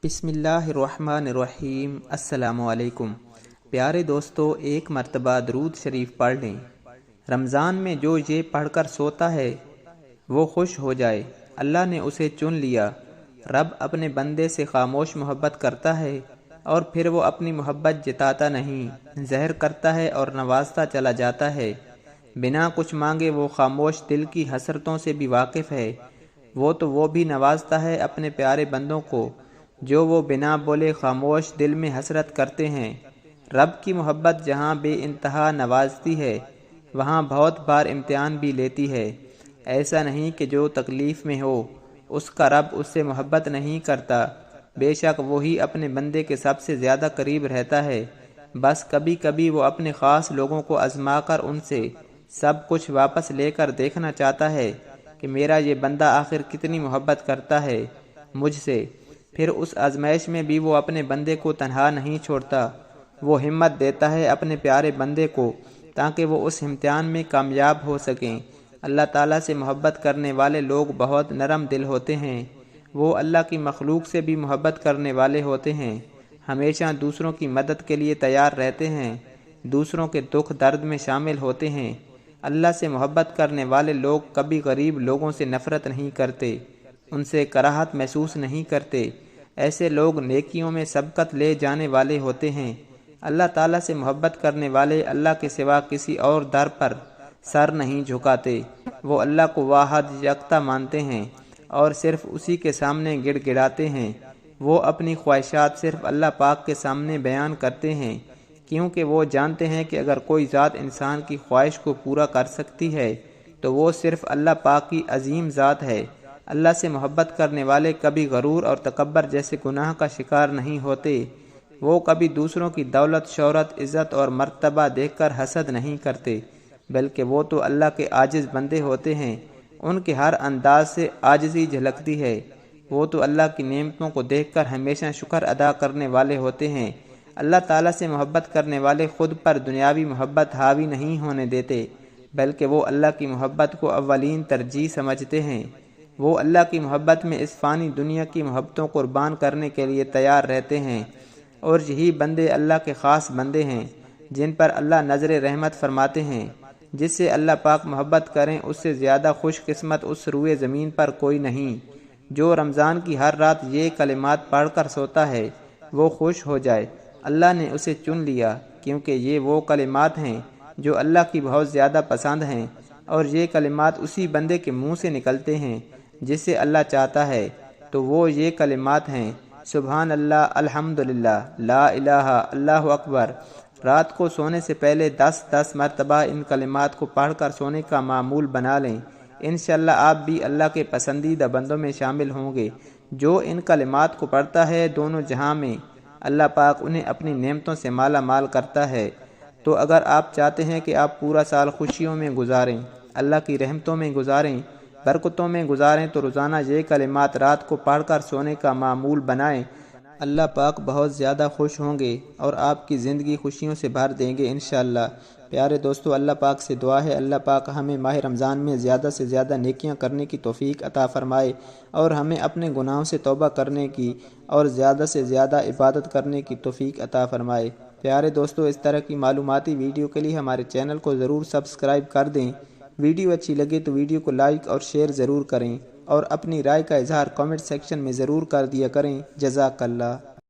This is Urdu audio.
بسم اللہ الرحمن الرحیم۔ السلام علیکم پیارے دوستو، ایک مرتبہ درود شریف پڑھ لیں۔ رمضان میں جو یہ پڑھ کر سوتا ہے وہ خوش ہو جائے، اللہ نے اسے چن لیا۔ رب اپنے بندے سے خاموش محبت کرتا ہے اور پھر وہ اپنی محبت جتاتا نہیں، ظاہر کرتا ہے اور نوازتا چلا جاتا ہے۔ بنا کچھ مانگے وہ خاموش دل کی حسرتوں سے بھی واقف ہے۔ وہ بھی نوازتا ہے اپنے پیارے بندوں کو جو وہ بنا بولے خاموش دل میں حسرت کرتے ہیں۔ رب کی محبت جہاں بے انتہا نوازتی ہے وہاں بہت بار امتحان بھی لیتی ہے۔ ایسا نہیں کہ جو تکلیف میں ہو اس کا رب اس سے محبت نہیں کرتا، بے شک وہی اپنے بندے کے سب سے زیادہ قریب رہتا ہے۔ بس کبھی کبھی وہ اپنے خاص لوگوں کو آزما کر ان سے سب کچھ واپس لے کر دیکھنا چاہتا ہے کہ میرا یہ بندہ آخر کتنی محبت کرتا ہے مجھ سے۔ پھر اس آزمائش میں بھی وہ اپنے بندے کو تنہا نہیں چھوڑتا، وہ ہمت دیتا ہے اپنے پیارے بندے کو تاکہ وہ اس امتحان میں کامیاب ہو سکیں۔ اللہ تعالیٰ سے محبت کرنے والے لوگ بہت نرم دل ہوتے ہیں، وہ اللہ کی مخلوق سے بھی محبت کرنے والے ہوتے ہیں، ہمیشہ دوسروں کی مدد کے لیے تیار رہتے ہیں، دوسروں کے دکھ درد میں شامل ہوتے ہیں۔ اللہ سے محبت کرنے والے لوگ کبھی غریب لوگوں سے نفرت نہیں کرتے، ان سے کراہت محسوس نہیں کرتے۔ ایسے لوگ نیکیوں میں سبقت لے جانے والے ہوتے ہیں۔ اللہ تعالیٰ سے محبت کرنے والے اللہ کے سوا کسی اور در پر سر نہیں جھکاتے، وہ اللہ کو واحد یکتا مانتے ہیں اور صرف اسی کے سامنے گڑ گڑاتے ہیں۔ وہ اپنی خواہشات صرف اللہ پاک کے سامنے بیان کرتے ہیں، کیونکہ وہ جانتے ہیں کہ اگر کوئی ذات انسان کی خواہش کو پورا کر سکتی ہے تو وہ صرف اللہ پاک کی عظیم ذات ہے۔ اللہ سے محبت کرنے والے کبھی غرور اور تکبر جیسے گناہ کا شکار نہیں ہوتے، وہ کبھی دوسروں کی دولت، شہرت، عزت اور مرتبہ دیکھ کر حسد نہیں کرتے، بلکہ وہ تو اللہ کے عاجز بندے ہوتے ہیں، ان کے ہر انداز سے عاجزی جھلکتی ہے۔ وہ تو اللہ کی نعمتوں کو دیکھ کر ہمیشہ شکر ادا کرنے والے ہوتے ہیں۔ اللہ تعالیٰ سے محبت کرنے والے خود پر دنیاوی محبت حاوی نہیں ہونے دیتے، بلکہ وہ اللہ کی محبت کو اولین ترجیح سمجھتے ہیں۔ وہ اللہ کی محبت میں اس فانی دنیا کی محبتوں قربان کرنے کے لیے تیار رہتے ہیں، اور یہی بندے اللہ کے خاص بندے ہیں جن پر اللہ نظر رحمت فرماتے ہیں۔ جس سے اللہ پاک محبت کریں اس سے زیادہ خوش قسمت اس روئے زمین پر کوئی نہیں۔ جو رمضان کی ہر رات یہ کلمات پڑھ کر سوتا ہے وہ خوش ہو جائے، اللہ نے اسے چن لیا، کیونکہ یہ وہ کلمات ہیں جو اللہ کی بہت زیادہ پسند ہیں، اور یہ کلمات اسی بندے کے منہ سے نکلتے ہیں جس سے اللہ چاہتا ہے۔ تو وہ یہ کلمات ہیں: سبحان اللہ، الحمدللہ، لا الہ، اللہ اکبر۔ رات کو سونے سے پہلے 10 مرتبہ ان کلمات کو پڑھ کر سونے کا معمول بنا لیں، انشاءاللہ آپ بھی اللہ کے پسندیدہ بندوں میں شامل ہوں گے۔ جو ان کلمات کو پڑھتا ہے دونوں جہاں میں اللہ پاک انہیں اپنی نعمتوں سے مالا مال کرتا ہے۔ تو اگر آپ چاہتے ہیں کہ آپ پورا سال خوشیوں میں گزاریں، اللہ کی رحمتوں میں گزاریں، برکتوں میں گزاریں، تو روزانہ یہ کلمات رات کو پڑھ کر سونے کا معمول بنائیں۔ اللہ پاک بہت زیادہ خوش ہوں گے اور آپ کی زندگی خوشیوں سے بھر دیں گے انشاءاللہ۔ پیارے دوستو، اللہ پاک سے دعا ہے اللہ پاک ہمیں ماہ رمضان میں زیادہ سے زیادہ نیکیاں کرنے کی توفیق عطا فرمائے، اور ہمیں اپنے گناہوں سے توبہ کرنے کی اور زیادہ سے زیادہ عبادت کرنے کی توفیق عطا فرمائے۔ پیارے دوستو، اس طرح کی معلوماتی ویڈیو کے لیے ہمارے چینل کو ضرور سبسکرائب کر دیں۔ ویڈیو اچھی لگے تو ویڈیو کو لائک اور شیئر ضرور کریں، اور اپنی رائے کا اظہار کامنٹ سیکشن میں ضرور کر دیا کریں۔ جزاک اللہ۔